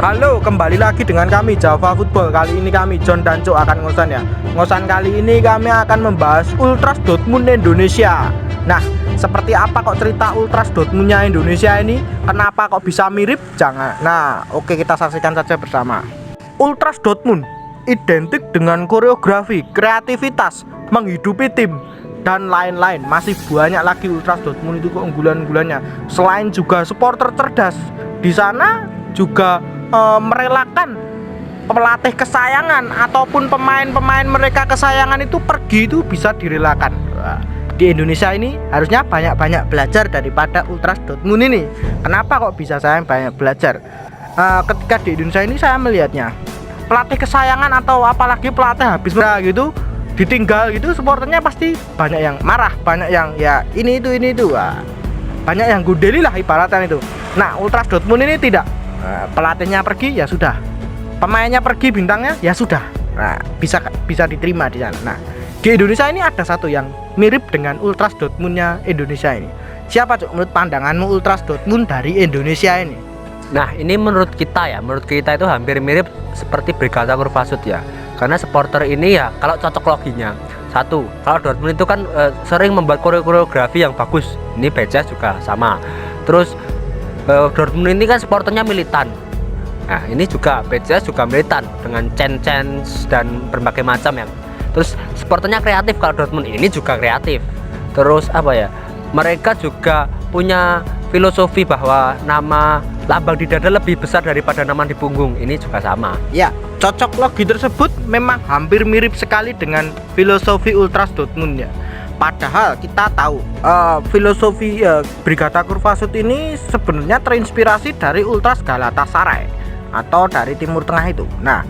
Halo, kembali lagi dengan kami Java Football. Kali ini kami John dan Cok akan ngosan ya. Ngosan kali ini kami akan membahas Ultras Dortmund Indonesia. Nah, seperti apa kok cerita Ultras Dortmundnya Indonesia ini? Kenapa kok bisa mirip? Jangan. Nah, oke, kita saksikan saja bersama. Ultras Dortmund identik dengan koreografi, kreativitas, menghidupi tim, dan lain-lain. Masih banyak lagi Ultras Dortmund itu keunggulan-unggulannya. Selain juga supporter cerdas, di sana juga merelakan pelatih kesayangan ataupun pemain-pemain mereka kesayangan itu pergi, itu bisa direlakan. Di Indonesia ini harusnya banyak-banyak belajar daripada Ultras Dortmund ini. Kenapa kok bisa saya banyak belajar? Ketika di Indonesia ini saya melihatnya pelatih kesayangan atau apalagi pelatih habis merah gitu ditinggal gitu, supporternya pasti banyak yang marah, banyak yang ya ini itu banyak yang gundeli lah ibaratnya itu. Nah, Ultras Dortmund ini tidak. Pelatihnya pergi ya sudah, pemainnya pergi, bintangnya ya sudah. Nah, bisa diterima di sana. Nah, di Indonesia ini ada satu yang mirip dengan Ultras Dortmundnya Indonesia ini. Siapa, Cuk, menurut pandanganmu Ultras Dortmund dari Indonesia ini? Nah, ini menurut kita itu hampir mirip seperti Brigata Kurvasut ya. Karena supporter ini ya, kalau cocok loginya, satu, kalau Dortmund itu kan sering membuat koreografi yang bagus. Ini BCS juga sama. Terus Dortmund ini kan supporternya militan. Nah, ini juga BCS juga militan dengan chant-chant dan berbagai macam yang. Terus supporternya kreatif, kalau Dortmund ini juga kreatif. Terus apa ya? Mereka juga punya filosofi bahwa nama lambang di dada lebih besar daripada nama di punggung. Ini juga sama. Ya, cocok logi tersebut memang hampir mirip sekali dengan filosofi Ultras Dortmund ya. Padahal kita tahu filosofi Brigata Kurvasut ini sebenarnya terinspirasi dari Ultras Galatasaray atau dari Timur Tengah itu. Nah,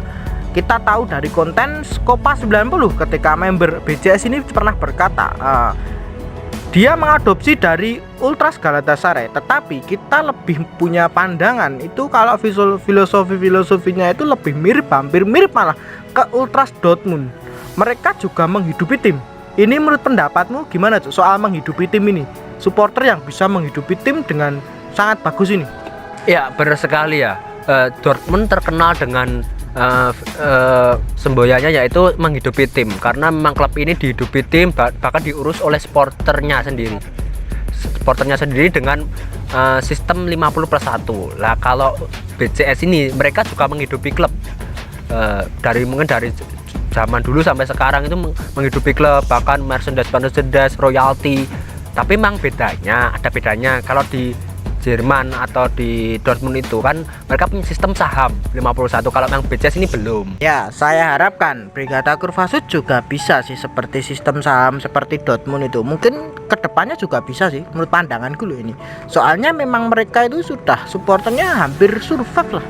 kita tahu dari konten Skopa 90 ketika member BCS ini pernah berkata dia mengadopsi dari Ultras Galatasaray, tetapi kita lebih punya pandangan itu kalau filosofinya itu lebih mirip, hampir mirip malah ke Ultras Dortmund. Mereka juga menghidupi tim. Ini menurut pendapatmu gimana, Cuk, soal menghidupi tim ini? Supporter yang bisa menghidupi tim dengan sangat bagus ini. Ya, benar sekali ya. Dortmund terkenal dengan semboyannya yaitu menghidupi tim, karena memang klub ini dihidupi tim, bahkan diurus oleh supporternya sendiri dengan sistem 50+1. Lah kalau BCS ini mereka juga menghidupi klub dari zaman dulu sampai sekarang itu menghidupi klub, bahkan merchandise royalty. Tapi memang ada bedanya kalau di Jerman atau di Dortmund itu kan mereka punya sistem saham 51, kalau yang BCS ini belum. Ya, saya harapkan Brigata Kurvasut juga bisa sih seperti sistem saham seperti Dortmund itu. Mungkin kedepannya juga bisa sih menurut pandanganku loh ini. Soalnya memang mereka itu sudah supporternya hampir survive lah.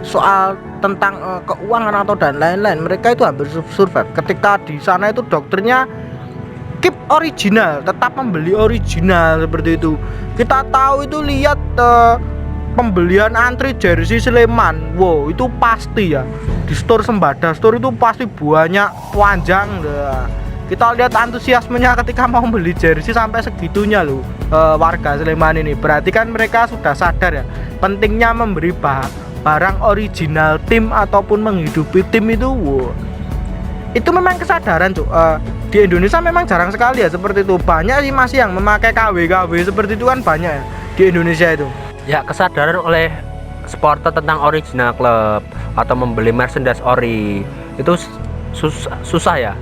Soal tentang keuangan atau dan lain-lain, mereka itu hampir survive. Ketika di sana itu dokternya keep original, tetap membeli original seperti itu. Kita tahu itu, lihat pembelian antri jersey Sleman, wow itu pasti ya di store Sembada store itu pasti banyak panjang. Kita lihat antusiasmenya ketika mau beli jersey sampai segitunya loh warga Sleman ini. Berarti kan mereka sudah sadar ya pentingnya memberi barang original tim ataupun menghidupi tim itu. Wow, itu memang kesadaran, Cuk. Di Indonesia memang jarang sekali ya seperti itu. Banyak sih masih yang memakai KW seperti itu kan, banyak ya di Indonesia itu. Ya, kesadaran oleh supporter tentang original klub atau membeli merchandise ori itu susah ya,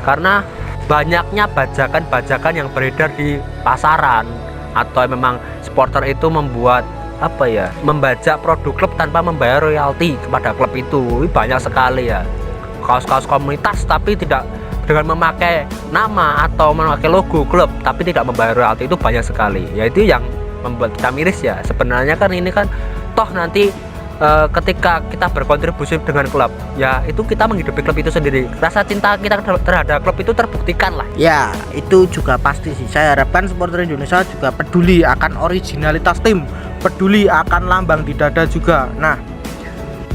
karena banyaknya bajakan-bajakan yang beredar di pasaran, atau memang supporter itu membajak produk klub tanpa membayar royalti kepada klub itu. Banyak sekali ya kaos-kaos komunitas tapi tidak dengan memakai nama atau memakai logo klub tapi tidak membayar royalti, itu banyak sekali. Ya, itu yang membuat kita miris ya. Sebenarnya kan ini kan toh nanti ketika kita berkontribusi dengan klub ya, itu kita menghidupi klub itu sendiri. Rasa cinta kita terhadap klub itu terbuktikan lah. Ya, itu juga pasti sih. Saya harapkan supporter Indonesia juga peduli akan originalitas tim, peduli akan lambang di dada juga. Nah,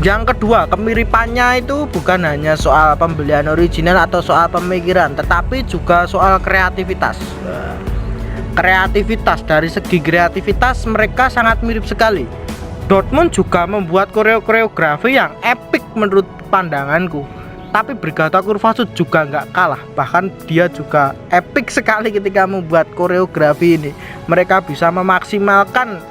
yang kedua, kemiripannya itu bukan hanya soal pembelian original atau soal pemikiran, tetapi juga soal kreativitas. Dari segi kreativitas mereka sangat mirip sekali. Dortmund juga membuat koreografi yang epic menurut pandanganku. Tapi Brigata Kurvasut juga nggak kalah, bahkan dia juga epic sekali ketika membuat koreografi ini. Mereka bisa memaksimalkan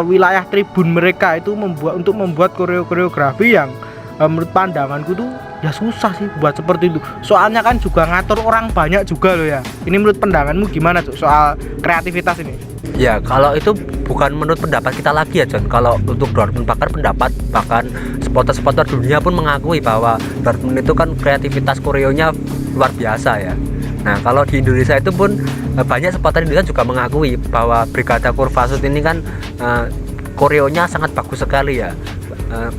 wilayah tribun mereka itu untuk membuat koreografi yang menurut pandanganku tuh ya susah sih buat seperti itu. Soalnya kan juga ngatur orang banyak juga loh ya. Ini menurut pandanganmu gimana tuh soal kreativitas ini? Ya kalau itu bukan menurut pendapat kita lagi ya John. Kalau untuk Dortmund bahkan supporter dunia pun mengakui bahwa Dortmund itu kan kreativitas koreonya luar biasa ya. Nah kalau di Indonesia itu pun banyak supporter Indonesia juga mengakui bahwa Brigata Kurvasut ini kan koreonya sangat bagus sekali ya.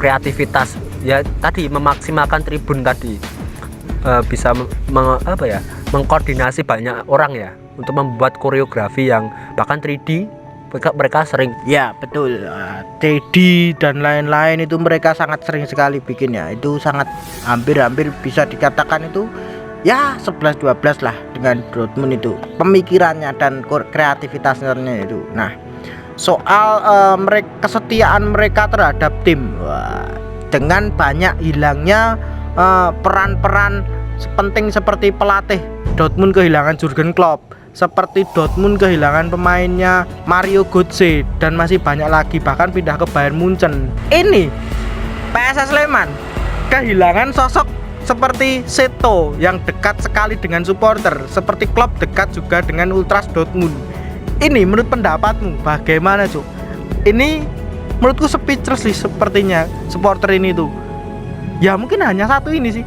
Kreativitas ya tadi memaksimalkan tribun tadi, bisa mengkoordinasi banyak orang ya untuk membuat koreografi yang bahkan 3D mereka sering. Ya betul, 3D dan lain-lain itu mereka sangat sering sekali bikin ya. Itu sangat hampir bisa dikatakan itu ya 11-12 lah dengan Dortmund itu pemikirannya dan kreativitasnya itu. Nah soal kesetiaan mereka terhadap tim, dengan banyak hilangnya peran-peran penting seperti pelatih, Dortmund kehilangan Jurgen Klopp, seperti Dortmund kehilangan pemainnya Mario Götze dan masih banyak lagi, bahkan pindah ke Bayern Munchen. Ini PSS Sleman kehilangan sosok seperti Seto yang dekat sekali dengan supporter, seperti Klopp dekat juga dengan Ultras Dortmund. Ini menurut pendapatmu bagaimana Cuk? Ini menurutku speechless sih sepertinya supporter ini tuh. Ya mungkin hanya satu ini sih,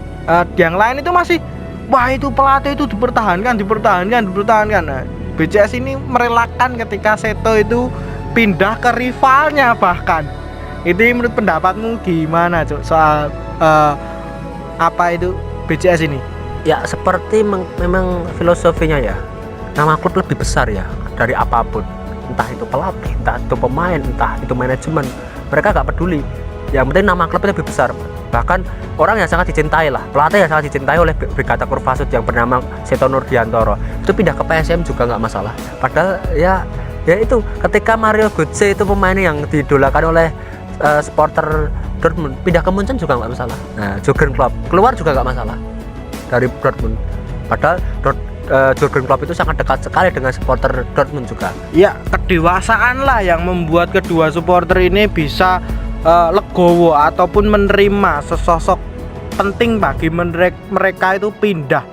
yang lain itu masih wah itu pelatih itu dipertahankan. Nah, BCS ini merelakan ketika Seto itu pindah ke rivalnya bahkan. Itu menurut pendapatmu gimana Cuk soal BCS ini? Ya seperti memang filosofinya ya, nama klub lebih besar ya dari apapun, entah itu pelatih, entah itu pemain, entah itu manajemen, mereka gak peduli, yang penting nama klubnya lebih besar. Bahkan orang yang sangat dicintai lah, pelatih yang sangat dicintai oleh Brigata Kurvasut yang bernama Seto Nurdiantoro itu pindah ke PSM juga nggak masalah. Padahal ya itu ketika Mario Götze itu pemain yang didolakan oleh supporter Dortmund pindah ke Munchen juga nggak masalah. Nah Jurgen Klopp keluar juga nggak masalah dari Dortmund. Padahal Jurgen Klopp itu sangat dekat sekali dengan supporter Dortmund juga. Ya kedewasaan lah yang membuat kedua supporter ini bisa legowo ataupun menerima sesosok penting bagi mereka itu pindah,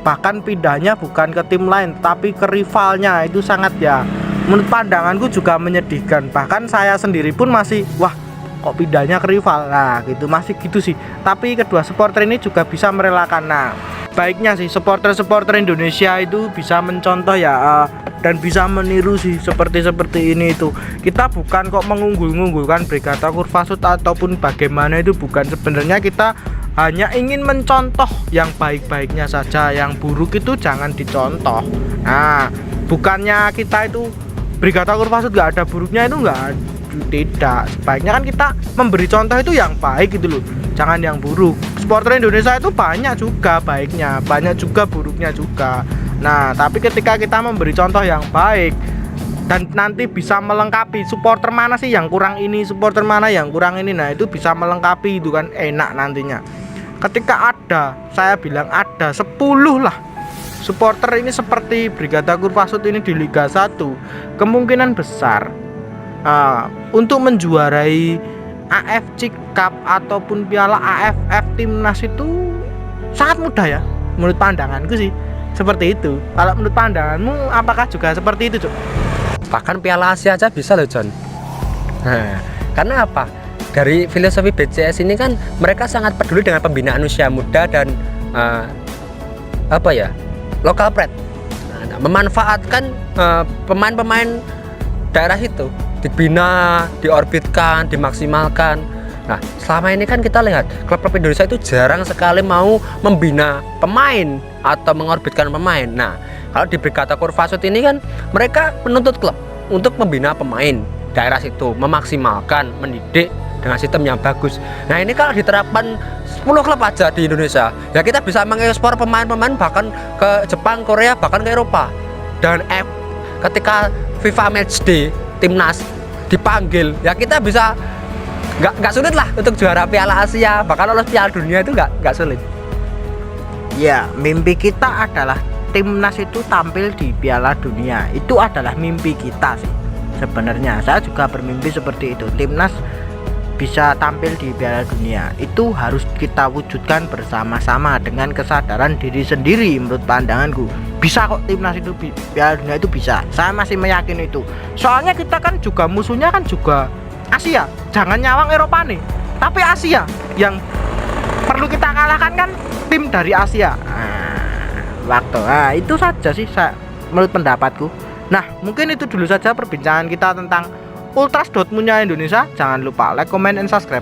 bahkan pindahnya bukan ke tim lain tapi ke rivalnya. Itu sangat ya menurut pandanganku juga menyedihkan. Bahkan saya sendiri pun masih wah kok pindahnya ke rival, nah gitu masih gitu sih. Tapi kedua supporter ini juga bisa merelakan. Nah baiknya sih supporter Indonesia itu bisa mencontoh ya, dan bisa meniru sih seperti ini itu. Kita bukan kok mengunggulkan Brigata Kurvasut ataupun bagaimana, itu bukan. Sebenarnya kita hanya ingin mencontoh yang baik-baiknya saja, yang buruk itu jangan dicontoh. Nah bukannya kita itu Brigata Kurvasut gak ada buruknya, itu enggak, tidak. Sebaiknya kan kita memberi contoh itu yang baik gitu loh, jangan yang buruk. Supporter Indonesia itu banyak juga baiknya, banyak juga buruknya juga. Nah tapi ketika kita memberi contoh yang baik dan nanti bisa melengkapi supporter mana sih yang kurang ini, supporter mana yang kurang ini, nah itu bisa melengkapi, itu kan enak nantinya. Ketika ada, saya bilang ada 10 lah supporter ini seperti Brigata Kurvasut ini di Liga 1, kemungkinan besar untuk menjuarai AFC Cup ataupun Piala AFF Timnas itu sangat mudah ya menurut pandanganku sih seperti itu. Kalau menurut pandanganmu apakah juga seperti itu Cuk? Bahkan Piala Asia aja bisa loh John. Nah, karena apa? Dari filosofi BCS ini kan mereka sangat peduli dengan pembinaan usia muda dan lokal pride. Nah, memanfaatkan pemain-pemain daerah itu dibina, diorbitkan, dimaksimalkan. Nah selama ini kan kita lihat klub-klub Indonesia itu jarang sekali mau membina pemain atau mengorbitkan pemain. Nah kalau di Brigata Kurvasut ini kan mereka menuntut klub untuk membina pemain daerah situ, memaksimalkan, mendidik dengan sistem yang bagus. Nah ini kalau diterapkan 10 klub aja di Indonesia, ya kita bisa mengekspor pemain-pemain bahkan ke Jepang, Korea, bahkan ke Eropa. Dan ketika FIFA Matchday Timnas dipanggil, ya kita bisa nggak sulit lah untuk juara Piala Asia, bahkan lolos Piala Dunia itu nggak sulit. Ya, mimpi kita adalah timnas itu tampil di Piala Dunia. Itu adalah mimpi kita sih. Sebenarnya saya juga bermimpi seperti itu. Timnas bisa tampil di Piala Dunia. Itu harus kita wujudkan bersama-sama dengan kesadaran diri sendiri menurut pandanganku. Bisa kok timnas itu Piala Dunia itu bisa. Saya masih meyakini itu. Soalnya kita kan juga musuhnya kan juga Asia. Jangan nyawang Eropa nih, tapi Asia yang perlu kita kalahkan kan tim dari Asia. Itu saja sih menurut pendapatku. Nah, mungkin itu dulu saja perbincangan kita tentang Ultras Dortmundnya Indonesia. Jangan lupa like, comment, and subscribe.